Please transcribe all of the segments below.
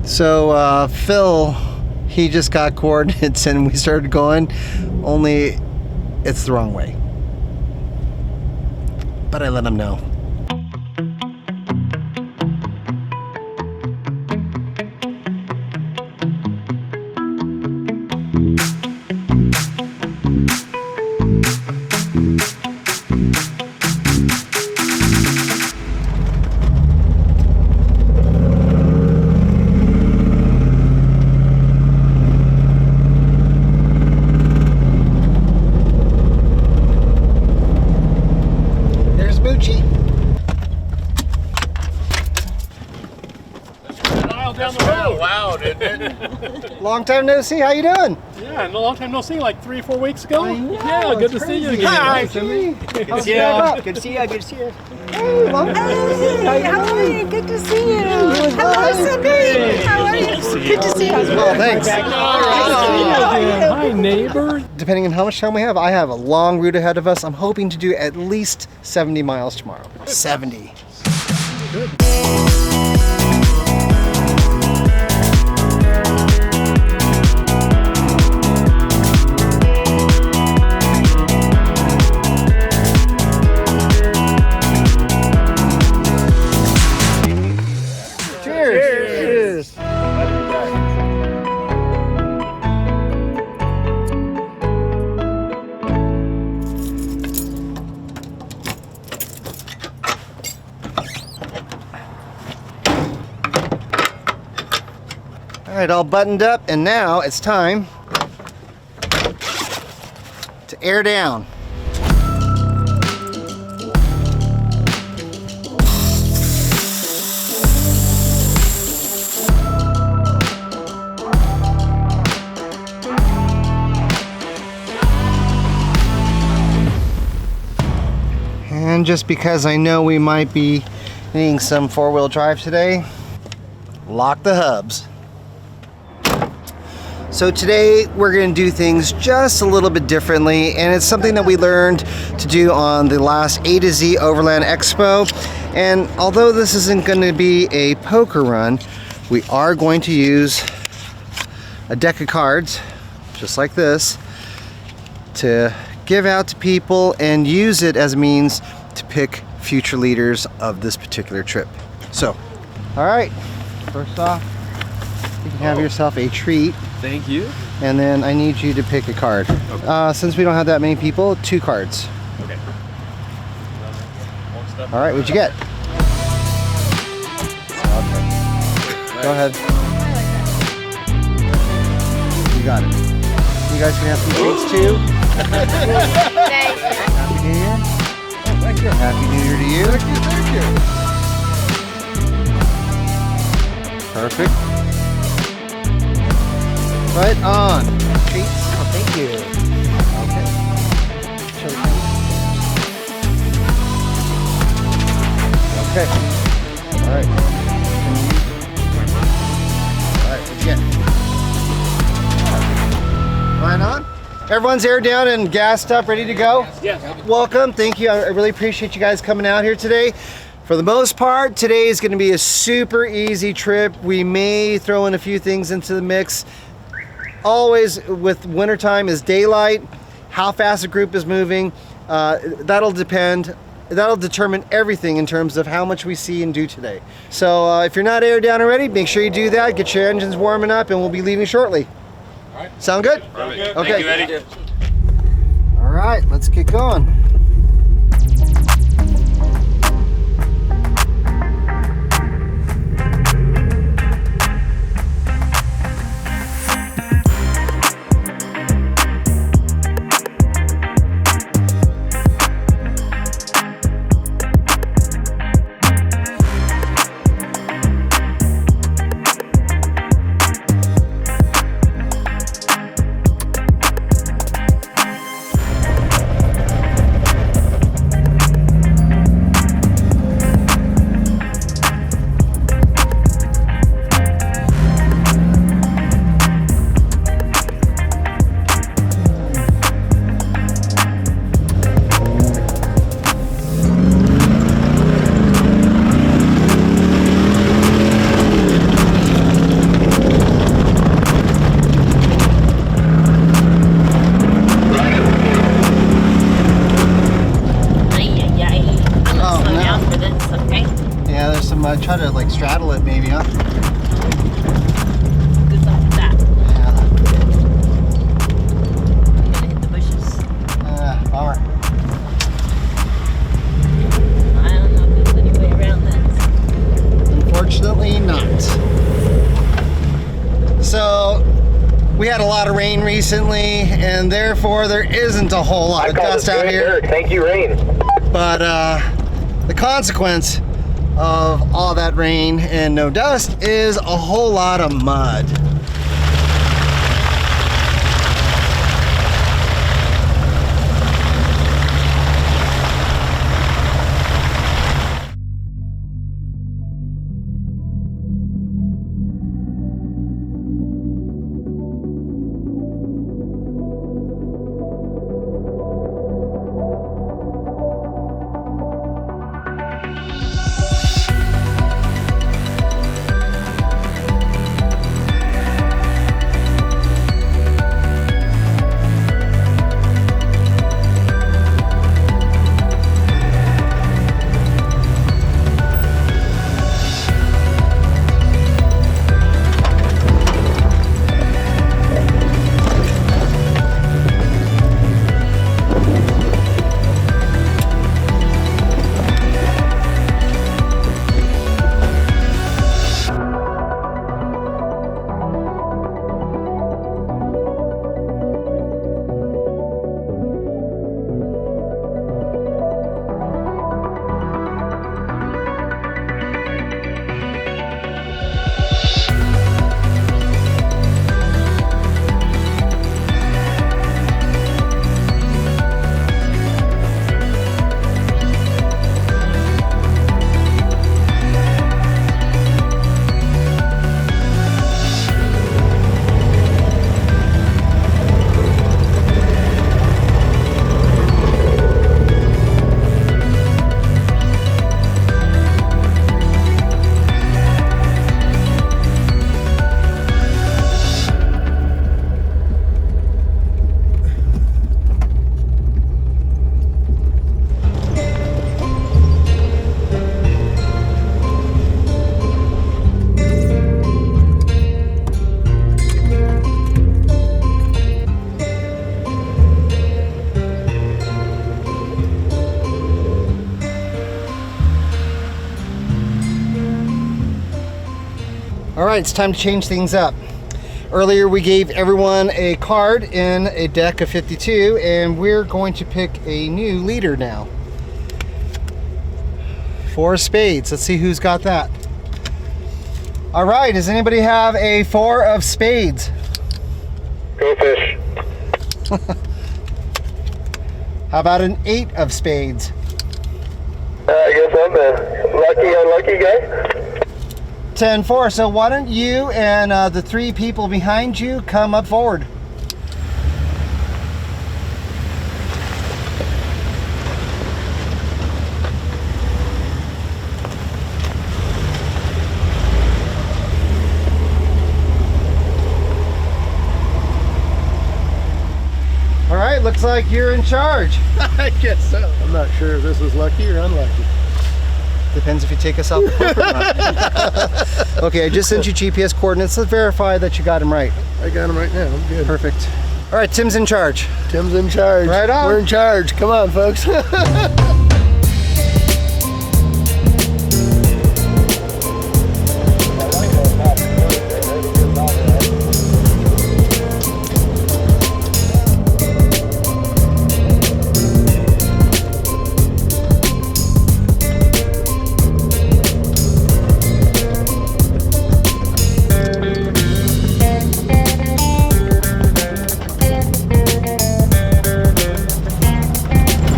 So Phil, he just got coordinates and we started going, only it's the wrong way. But I let him know. Down the road. Wow, didn't it? Long time no see. How you doing? Yeah, no, long time no see. Like 3 or 4 weeks ago. Yeah, good to see you again. Hi, Jimmy. Good to see you. Good to see you. Good to see you. Hey, long time no see. How you doing? Good to see you. Hello, Cindy. How are you? Good to see you. Well, thanks. Hi, neighbor. Depending on how much time we have, I have a long route ahead of us. I'm hoping to do at least 70 miles tomorrow. 70. Good. All right, all buttoned up, and now it's time to air down. And just because I know we might be needing some four-wheel drive today, lock the hubs. So today we're going to do things just a little bit differently, and it's something that we learned to do on the last A to Z Overland Expo. And although this isn't going to be a poker run, we are going to use a deck of cards, just like this, to give out to people and use it as a means to pick future leaders of this particular trip. So, all right, first off, you can have yourself a treat. Thank you. And then I need you to pick a card. Okay. Since we don't have that many people, 2 cards. Okay. All right, what'd you get? Okay. Go ahead. You got it. You guys can have some treats too. Happy New Year. Thank you. Happy New Year to you. Thank you. Perfect. Right on. Treats. Oh, thank you. Okay. Okay. All right. All right. What'd you get? Right on. Everyone's aired down and gassed up, ready to go? Yes. Welcome. Thank you. I really appreciate you guys coming out here today. For the most part, today is going to be a super easy trip. We may throw in a few things into the mix. Always with wintertime is daylight, how fast a group is moving. That'll depend. That'll determine everything in terms of how much we see and do today. So if you're not aired down already, make sure you do that. Get your engines warming up, and we'll be leaving shortly. All right. Sound good? Perfect. Okay. Thank you, Eddie. All right, let's get going. it maybe, huh? Good luck with that. Yeah. You're gonna hit the bushes. Bummer. I don't know if there's any way around that. Unfortunately not. So we had a lot of rain recently, and therefore there isn't a whole lot of dust out here. Thank you, rain. But the consequence of all that rain and no dust is a whole lot of mud. All right, it's time to change things up. Earlier we gave everyone a card in a deck of 52, and we're going to pick a new leader now. 4 of spades. Let's see who's got that. All right, does anybody have a 4 of spades? Go fish. How about an 8 of spades? I guess I'm the lucky, unlucky guy. 10-4. So why don't you and the 3 people behind you come up forward? All right, looks like you're in charge. I guess so. I'm not sure if this is lucky or unlucky. Depends if you take us out the clip or not. Okay, I just sent you GPS coordinates. Let's verify that you got them right. I got him right now. I'm good. Perfect. All right, Tim's in charge. Tim's in charge. Right on. We're in charge. Come on, folks.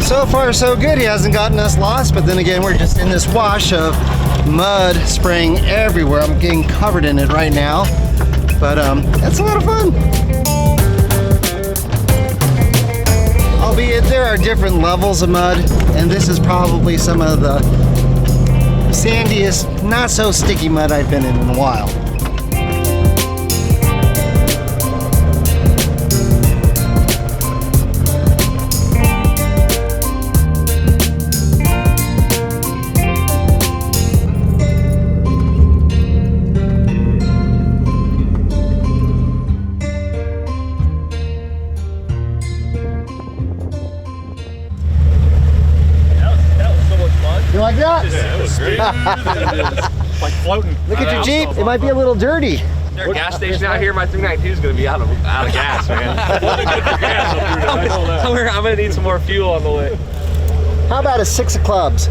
So far so good. He hasn't gotten us lost, but then again we're just in this wash of mud spraying everywhere. I'm getting covered in it right now, but it's a lot of fun. Albeit there are different levels of mud, and this is probably some of the sandiest, not so sticky mud I've been in a while. smooth and just like floating. Look at your Jeep. It might be a little dirty. There's a gas station out here. My 392 is going to be out of gas, man. I'm going to need some more fuel on the way. How about a 6 of clubs?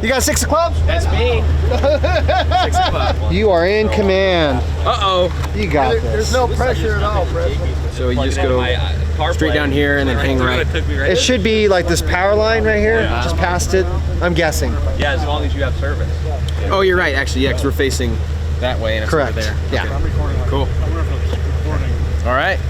You got 6 of clubs? That's me. 6 o'clock. You are in command. Uh-oh. You got this. There's no pressure at all, Preston. So you just go straight down here and then hang right. It should be like this power line right here, just past it, I'm guessing. Yeah, as long as you have service. Oh, you're right, actually, yeah, because we're facing that way and it's Correct. over there. Yeah. Okay. Cool. All right.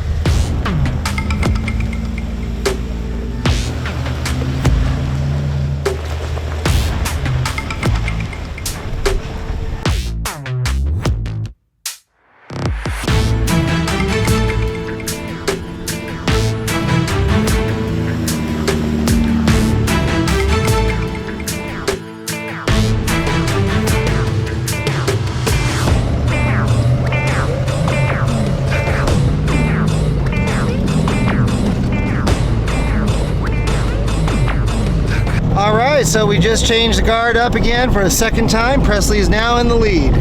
All right, so we just changed the guard up again for a second time. Presley is now in the lead.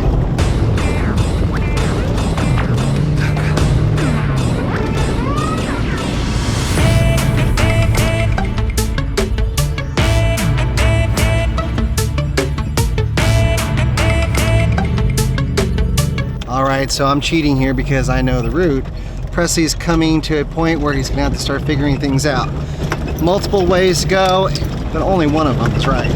All right, so I'm cheating here because I know the route. Presley's coming to a point where he's gonna have to start figuring things out. Multiple ways to go, but only one of them is right.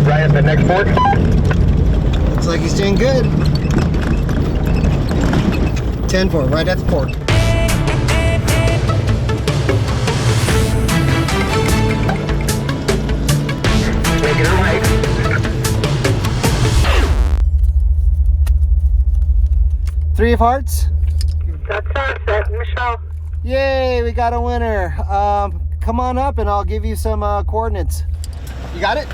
Right at the next fork. Looks like he's doing good. 10-4, right at the fork. Make it a right. Three of hearts. That's sunset, Michelle. Yay, we got a winner. Come on up and I'll give you some coordinates. You got it?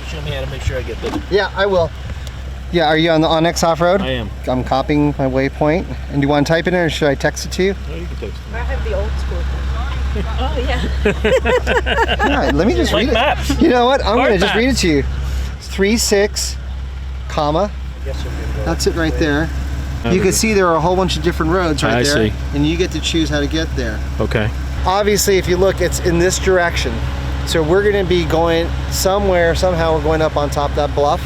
Show me how to make sure I get this. Yeah, I will. Yeah, are you on the OnXOffroad? I am. I'm copying my waypoint. And do you want to type it in or should I text it to you? No, you can text me. I have the old school thing. Oh, yeah. Yeah, let me just Like read maps. it. You know what? I'm Smart going to just read it maps. to you. 3-6, comma. That's it right there. You can see there are a whole bunch of different roads right I there. see. And you get to choose how to get there. Okay. Obviously, if you look, it's in this direction. So we're going to be going somewhere, somehow we're going up on top of that bluff.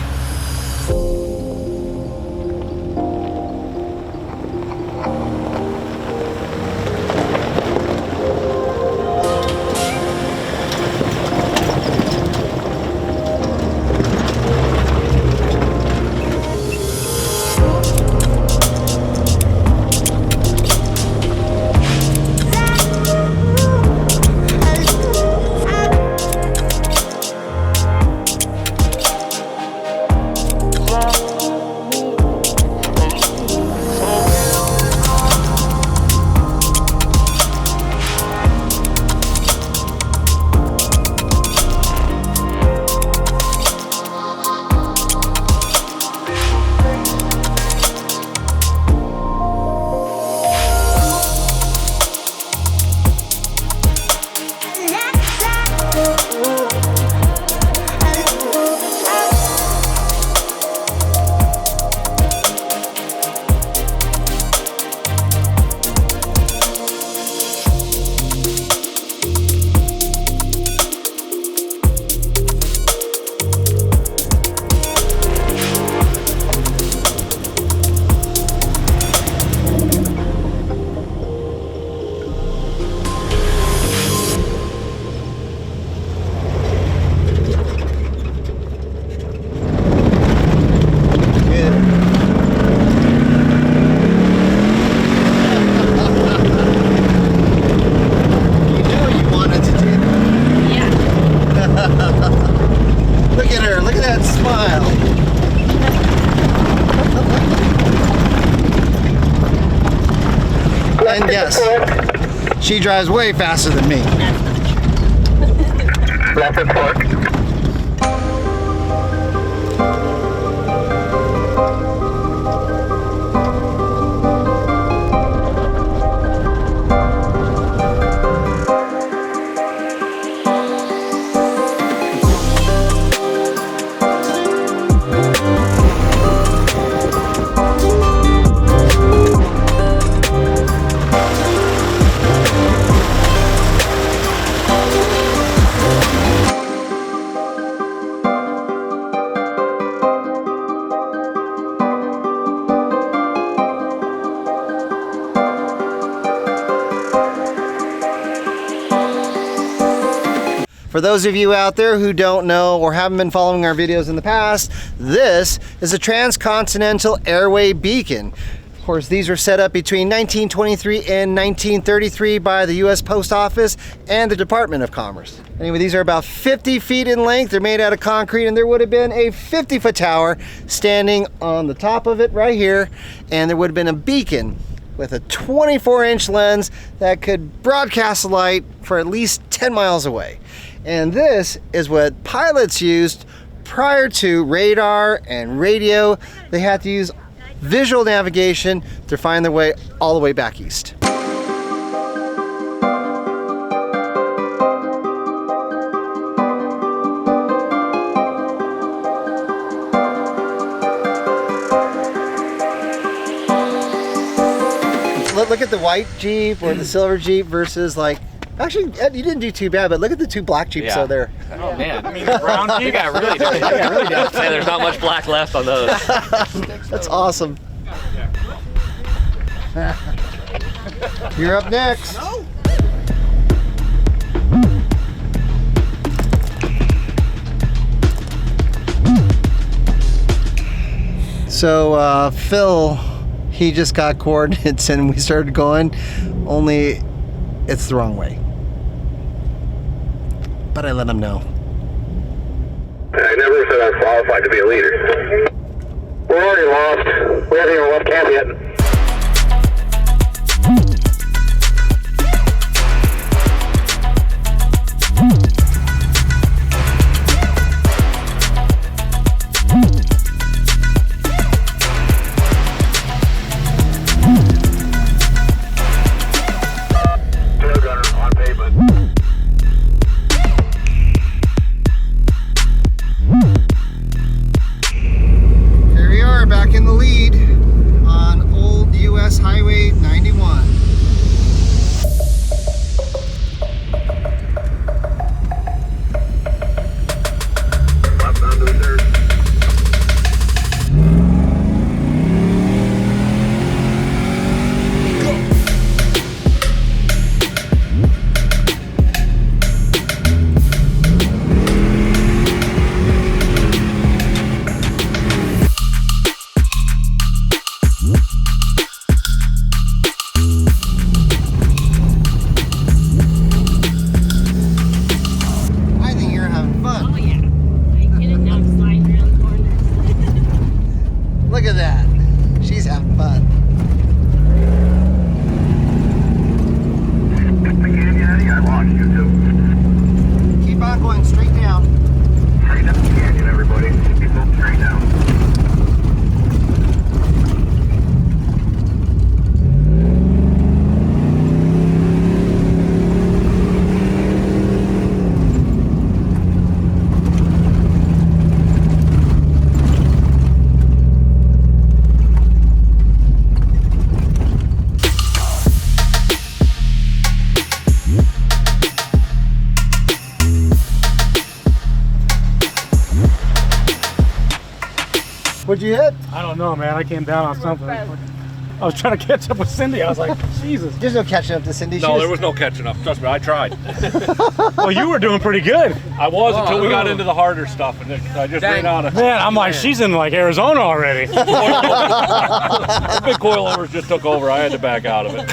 And yes, she drives way faster than me. Left at fork. For those of you out there who don't know or haven't been following our videos in the past, this is a transcontinental airway beacon. Of course, these were set up between 1923 and 1933 by the US Post Office and the Department of Commerce. Anyway, these are about 50 feet in length. They're made out of concrete, and there would have been a 50-foot tower standing on the top of it right here, and there would have been a beacon with a 24-inch lens that could broadcast light for at least 10 miles away. And this is what pilots used prior to radar and radio. They had to use visual navigation to find their way all the way back east. Look at the white Jeep or the silver Jeep versus like, actually Ed, you didn't do too bad, but look at the two black Jeeps over there. Oh man, I mean, brown Jeep. You got really dirty. Yeah, there's not much black left on those. That's awesome. You're up next. So Phil, he just got coordinates and we started going, only it's the wrong way. But I let him know. I never said I'm qualified to be a leader. We're already lost. We haven't even left camp yet. Highway 91. Left onto the dirt. Look at that. She's having fun. I lost you too. Keep on going straight down. Straight up the canyon, everybody. Keep moving straight down. What'd you hit? I don't know, man. I came down on something. I was trying to catch up with Cindy. I was like, Jesus. There's no catching up to Cindy. No, there was no catching up. Trust me, I tried. Well, you were doing pretty good. I was until we got into the harder stuff, and then I just ran out of. Man, I'm like, she's in like Arizona already. The big coilovers just took over. I had to back out of it.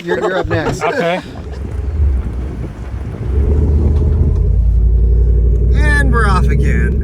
You're up next. Okay. And we're off again.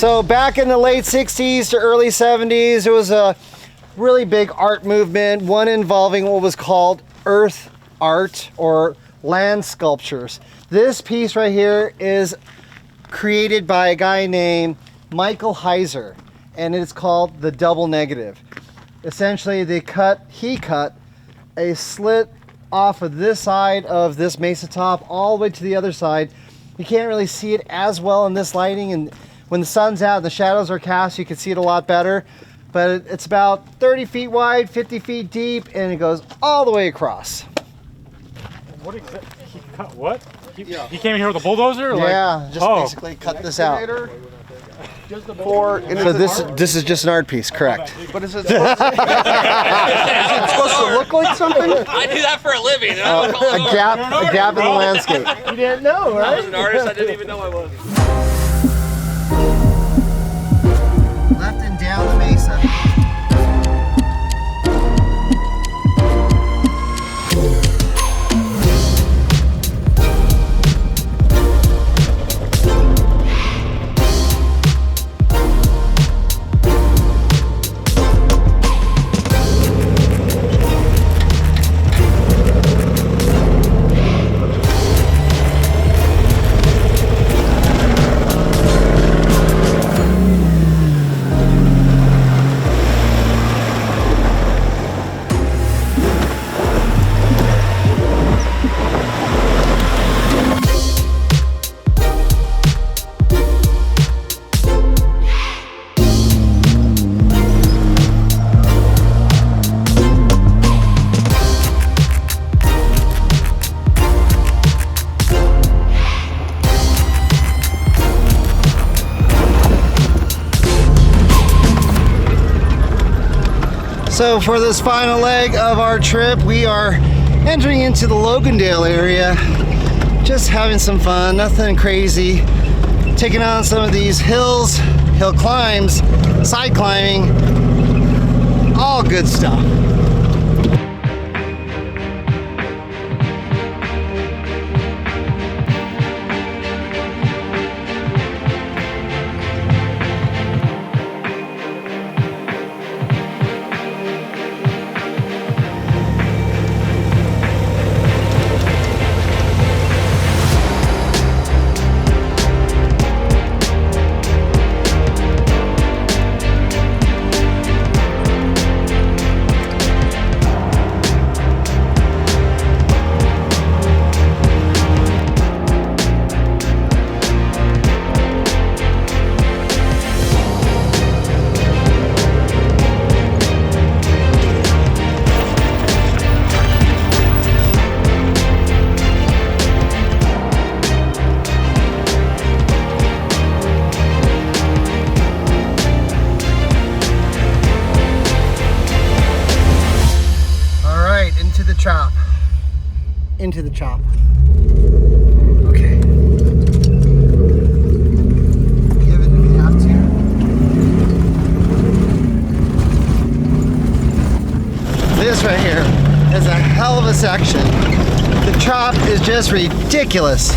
So back in the late 60s to early 70s, there was a really big art movement, one involving what was called earth art or land sculptures. This piece right here is created by a guy named Michael Heizer, and it's called the double negative. Essentially, he cut a slit off of this side of this mesa top all the way to the other side. You can't really see it as well in this lighting, and when the sun's out and the shadows are cast, you can see it a lot better. But it's about 30 feet wide, 50 feet deep, and it goes all the way across. What exactly? He cut what? He came in here with a bulldozer? Or Yeah, just basically cut this out. So this is just an art piece, correct? But is it supposed to look like something? I do that for a living. A gap in the landscape. You didn't know, I right? was an artist. I didn't even know I was. Left and down the mesa. So for this final leg of our trip, we are entering into the Logandale area. Just having some fun, nothing crazy. Taking on some of these hills, hill climbs, side climbing, all good stuff. Into the chop. Okay. Give it if you have to. This right here is a hell of a section. The chop is just ridiculous.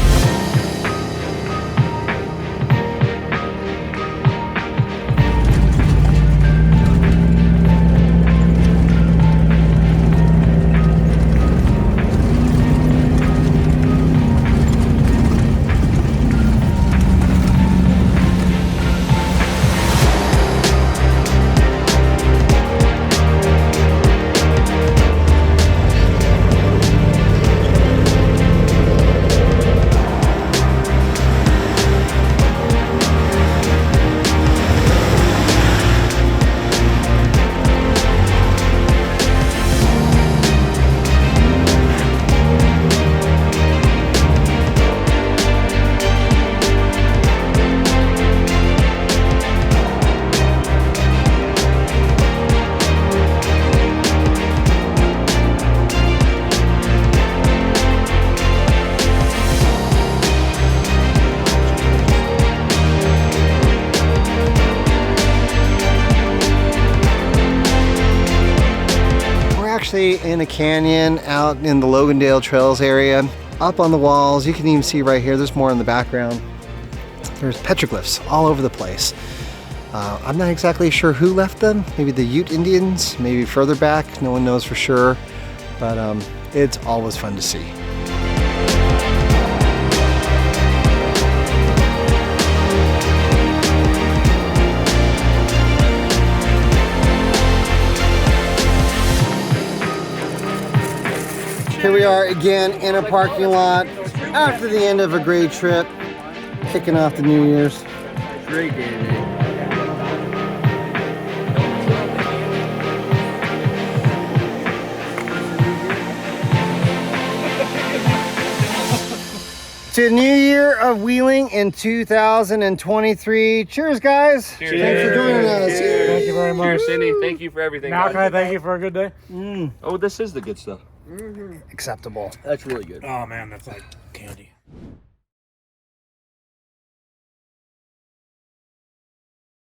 In a canyon out in the Logandale Trails area. Up on the walls, you can even see right here, there's more in the background. There's petroglyphs all over the place. I'm not exactly sure who left them. Maybe the Ute Indians, maybe further back. No one knows for sure. But it's always fun to see. Here we are again in a parking lot after the end of a great trip, kicking off the New Year's. Great day today. To a new year of wheeling in 2023. Cheers, guys. Cheers. Thanks for joining us. Thank you very much. Cheers, Cindy. Thank you for everything. Now guys. can I thank you for a good day? Oh, this is the good stuff. Acceptable. That's really good. Oh man, that's like candy.